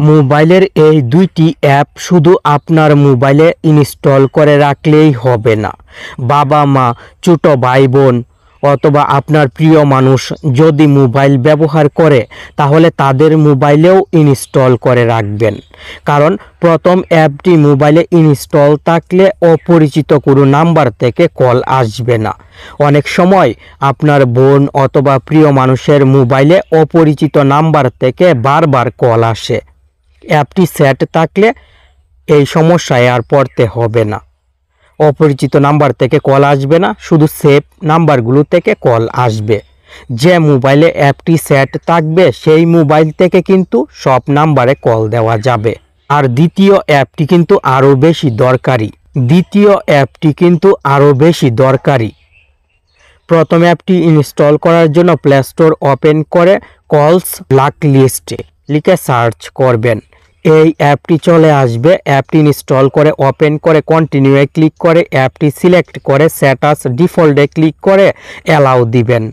মোবাইলের এই দুইটি অ্যাপ শুধু আপনার মোবাইলে ইনস্টল করে রাখলেই হবে না। বাবা মা, ছোট ভাই বোন অথবা আপনার প্রিয় মানুষ যদি মোবাইল ব্যবহার করে তাহলে তাদের মোবাইলেও ইনস্টল করে রাখবেন। কারণ প্রথম অ্যাপটি মোবাইলে ইনস্টল থাকলে অপরিচিত কোনো নাম্বার থেকে কল আসবে না। অনেক সময় আপনার বোন অথবা প্রিয় মানুষের মোবাইলে অপরিচিত নাম্বার থেকে বারবার কল আসে। অ্যাপটি সেট থাকলে এই সমস্যায় আর পড়তে হবে না। অপরিচিত নাম্বার থেকে কল আসবে না, শুধু সেভ নাম্বারগুলো থেকে কল আসবে। যে মোবাইলে অ্যাপটি সেট থাকবে সেই মোবাইল থেকে কিন্তু সব নাম্বারে কল দেওয়া যাবে। আর দ্বিতীয় অ্যাপটি কিন্তু আরও বেশি দরকারি। প্রথম অ্যাপটি ইনস্টল করার জন্য প্লে স্টোর ওপেন করে কলস ব্ল্যাক লিস্টে লিখে সার্চ করবেন। এই অ্যাপটি চলে আসবে। অ্যাপটি ইনস্টল করে ওপেন করে কন্টিনিউয়ে ক্লিক করে অ্যাপটি সিলেক্ট করে স্ট্যাটাস ডিফল্টে ক্লিক করে অ্যালাউ দিবেন।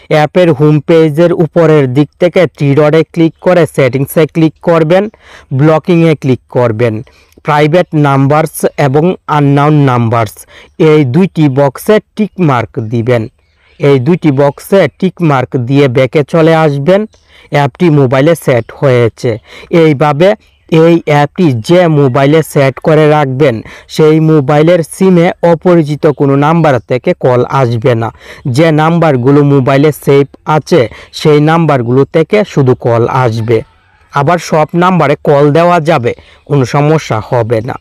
অ্যাপের হোম পেজের উপরের দিক থেকে থ্রি ডটে ক্লিক করে সেটিংসে ক্লিক করবেন, ব্লকিংয়ে ক্লিক করবেন। প্রাইভেট নাম্বারস এবং আননাউন নাম্বারস এই দুইটি বক্সে টিক মার্ক দিবেন। এই দুইটি বক্সে টিক মার্ক দিয়ে ব্যাকে চলে আসবেন। অ্যাপটি মোবাইলে সেট হয়েছে। এইভাবে এই অ্যাপটি যে মোবাইলে সেট করে রাখবেন সেই মোবাইলের সিমে অপরিচিত কোনো নাম্বার থেকে কল আসবে না। যে নাম্বারগুলো মোবাইলে সেভ আছে সেই নাম্বারগুলো থেকে শুধু কল আসবে। আবার সব নাম্বারে কল দেওয়া যাবে, কোনো সমস্যা হবে না।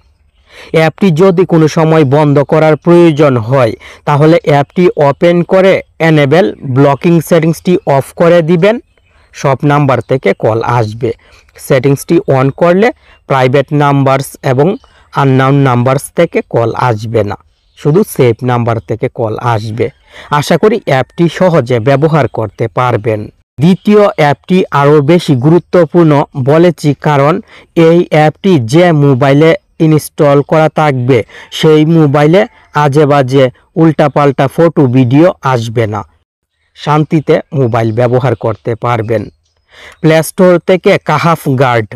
অ্যাপটি যদি কোনো সময় বন্ধ করার প্রয়োজন হয় তাহলে অ্যাপটি ওপেন করে এনেবল ব্লকিং সেটিংসটি অফ করে দিবেন। সব নাম্বার থেকে কল আসবে। সেটিংসটি অন করলে প্রাইভেট নাম্বারস এবং আননাউন নাম্বারস থেকে কল আসবে না, শুধু সেভ নাম্বার থেকে কল আসবে। আশা করি অ্যাপটি সহজে ব্যবহার করতে পারবেন। দ্বিতীয় অ্যাপটি আরও বেশি গুরুত্বপূর্ণ বলেছি কারণ এই অ্যাপটি যে মোবাইলে ইনস্টল করা থাকবে সেই মোবাইলে আজে বাজে উল্টাপাল্টা ফটো ভিডিও আসবে না। শান্তিতে মোবাইল ব্যবহার করতে পারবেন। প্লে স্টোর থেকে কাহাফ গার্ড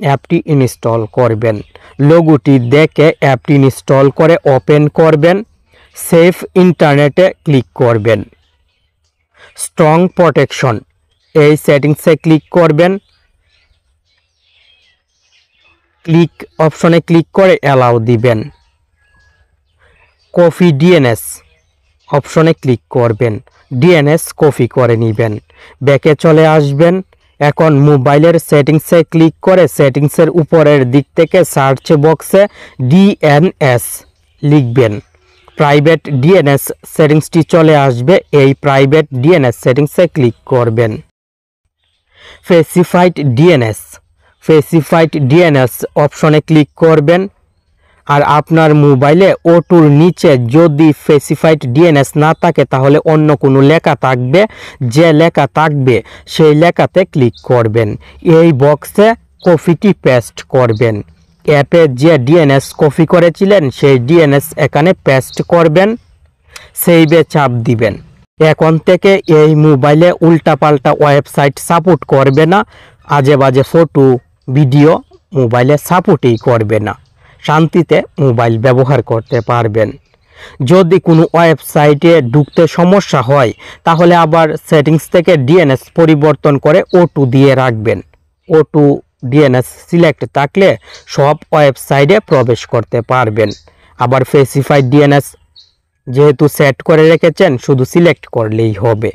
অ্যাপটি ইনস্টল করবেন। লোগোটি দেখে অ্যাপটি ইনস্টল করে ওপেন করবেন। সেফ ইন্টারনেটে ক্লিক করবেন। স্ট্রং প্রোটেকশন এই সেটিংসে ক্লিক করবেন। ক্লিক অপশনে ক্লিক করে অ্যালাউ দিবেন। কপি ডিএনএস অপশনে ক্লিক করবেন। ডিএনএস কপি করে নেবেন। ব্যাকে চলে আসবেন। এখন মোবাইলের সেটিংসে ক্লিক করে সেটিংসের উপরের দিক থেকে সার্চ বক্সে ডিএনএস লিখবেন। প্রাইভেট ডিএনএস সেটিংসটি চলে আসবে। এই প্রাইভেট ডিএনএস সেটিংসে ক্লিক করবেন। স্পেসিফাইড ডিএনএস অপশনে ক্লিক করবেন। আর আপনার মোবাইলে ওটুর নিচে যদি স্পেসিফাইড ডিএনএস না থাকে তাহলে অন্য কোনো লেখা থাকবে, যে লেখা থাকবে সেই লেখাতে ক্লিক করবেন। এই বক্সে কপিটি পেস্ট করবেন। অ্যাপে যে ডিএনএস কপি করেছিলেন সেই ডিএনএস এখানে পেস্ট করবেন। সেভে চাপ দিবেন। এখন থেকে এই মোবাইলে উল্টাপাল্টা ওয়েবসাইট সাপোর্ট করবে না। আজে বাজে ফটো ভিডিও মোবাইলে সাপোর্টই করবে না। শান্তিতে মোবাইল ব্যবহার করতে পারবেন। যদি কোনো ওয়েবসাইটে ঢুকতে সমস্যা হয় তাহলে আবার সেটিংস থেকে ডিএনএস পরিবর্তন করে O2 দিয়ে রাখবেন। O2 ডিএনএস সিলেক্ট থাকলে সব ওয়েবসাইটে প্রবেশ করতে পারবেন। আবার স্পেসিফাইড ডিএনএস যেহেতু সেট করে রেখেছেন শুধু সিলেক্ট করলেই হবে।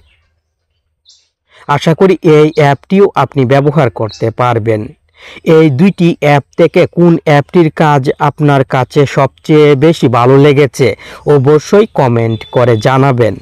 আশা করি এই অ্যাপটিও আপনি ব্যবহার করতে পারবেন। এই দুইটি অ্যাপ থেকে কোন অ্যাপটির কাজ আপনার কাছে সবচেয়ে বেশি ভালো লেগেছে অবশ্যই কমেন্ট করে জানাবেন।